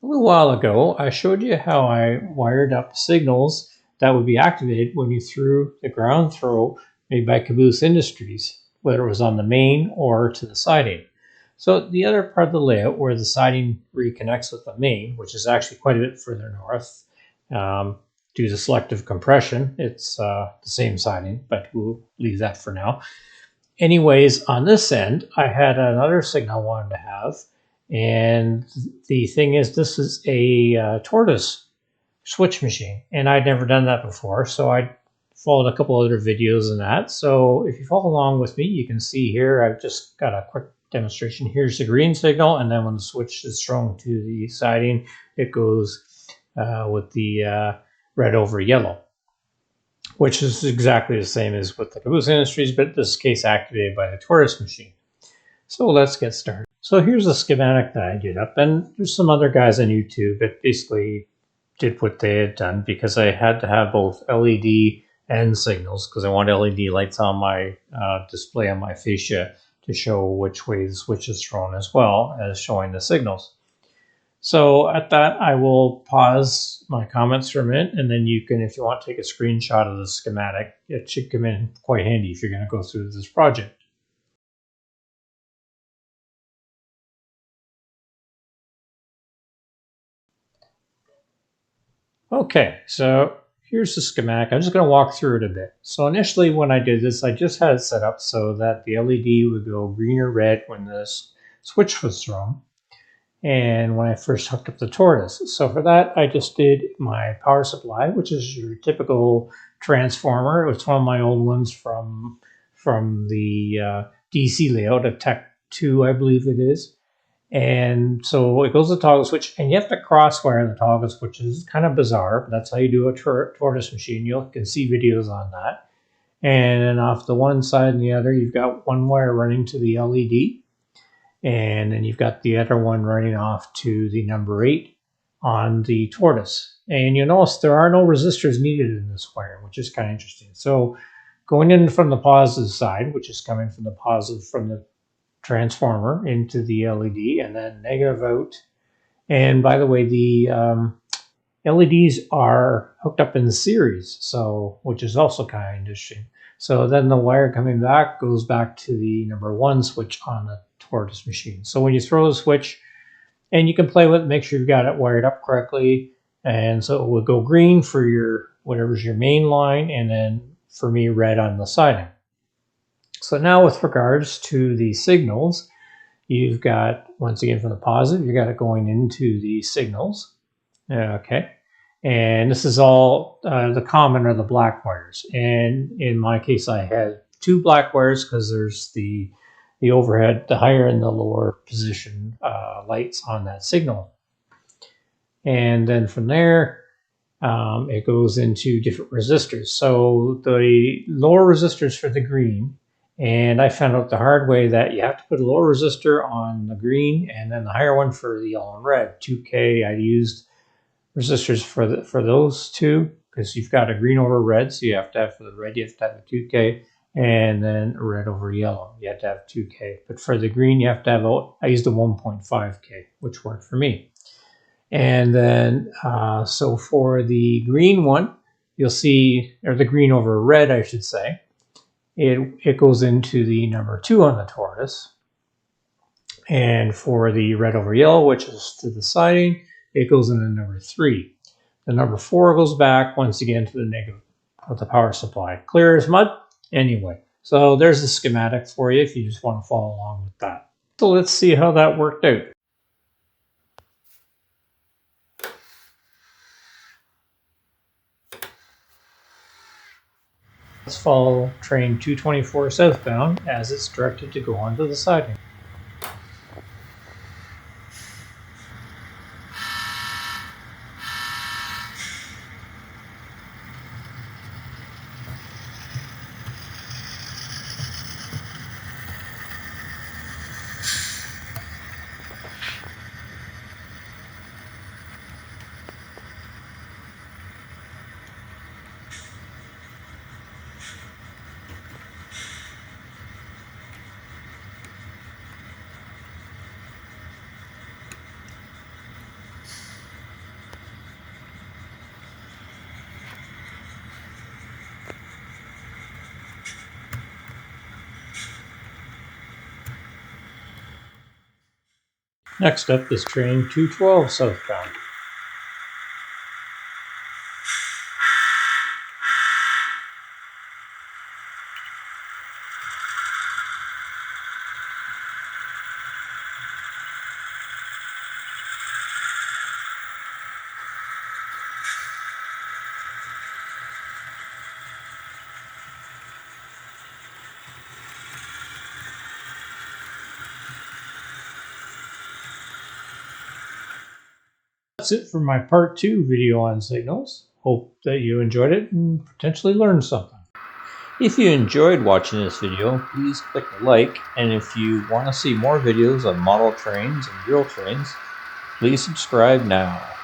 A little while ago, I showed you how I wired up signals that would be activated when you threw the ground throw made by Caboose Industries, whether it was on the main or to the siding. So the other part of the layout where the siding reconnects with the main, which is actually quite a bit further north, due to selective compression, it's the same siding, but we'll leave that for now. Anyways, on this end, I had another signal I wanted to have. And the thing is, this is a Tortoise switch machine. And I'd never done that before. So I followed a couple other videos in that. So if you follow along with me, you can see here, I've just got a quick demonstration. Here's the green signal. And then when the switch is thrown to the siding, it goes with the red over yellow, which is exactly the same as with the Caboose Industries, but in this case activated by the Tortoise machine. So let's get started. So here's the schematic that I did up, and there's some other guys on YouTube that basically did what they had done because I had to have both LED and signals because I want LED lights on my display on my fascia to show which way the switch is thrown as well as showing the signals. So at that, I will pause my comments for a minute, and then you can, if you want, take a screenshot of the schematic. It should come in quite handy if you're going to go through this project. Okay, so here's the schematic. I'm just going to walk through it a bit. So initially when I did this, I just had it set up so that the LED would go green or red when this switch was thrown, and when I first hooked up the Tortoise. So for that, I just did my power supply, which is your typical transformer. It was one of my old ones from the DC layout of Tech 2, I believe it is. And so it goes to the toggle switch, and you have to crosswire the toggle switch. It's kind of bizarre, but that's how you do a Tortoise machine. You can see videos on that. And then off the one side and the other, you've got one wire running to the LED, and then you've got the other one running off to the number 8 on the Tortoise. And you'll notice there are no resistors needed in this wire, which is kind of interesting. So going in from the positive side, which is coming from the positive from the transformer into the LED, and then negative out. And by the way, the LEDs are hooked up in series, so which is also kind of interesting. So then the wire coming back goes back to the number 1 switch on the Tortoise machine. So when you throw the switch, and you can play with it, make sure you've got it wired up correctly. And so it will go green for your whatever's your main line, and then for me, red on the siding. So now with regards to the signals, you've got, once again from the positive, you've got it going into the signals. Okay. And this is all the common are the black wires. And in my case, I had 2 black wires because there's the overhead, the higher and the lower position lights on that signal. And then from there, it goes into different resistors. So the lower resistors for the green, and I found out the hard way that you have to put a lower resistor on the green and then the higher one for the yellow and red. 2K, I used resistors for those two because you've got a green over red, so you have to have for the red, you have to have a 2K, and then red over yellow, you have to have 2K. But for the green, you have to have, I used a 1.5K, which worked for me. And then, so for the green one, you'll see, or the green over red, I should say, it goes into the number 2 on the Tortoise. And for the red over yellow, which is to the siding, it goes into number 3. The number 4 goes back once again to the negative of the power supply. Clear as mud? Anyway, so there's the schematic for you if you just want to follow along with that. So let's see how that worked out. Let's follow train 224 southbound as it's directed to go onto the siding. Next up is train 212 southbound. That's it for my part 2 video on signals. Hope that you enjoyed it and potentially learned something. If you enjoyed watching this video, please click like, and if you want to see more videos on model trains and real trains, please subscribe now.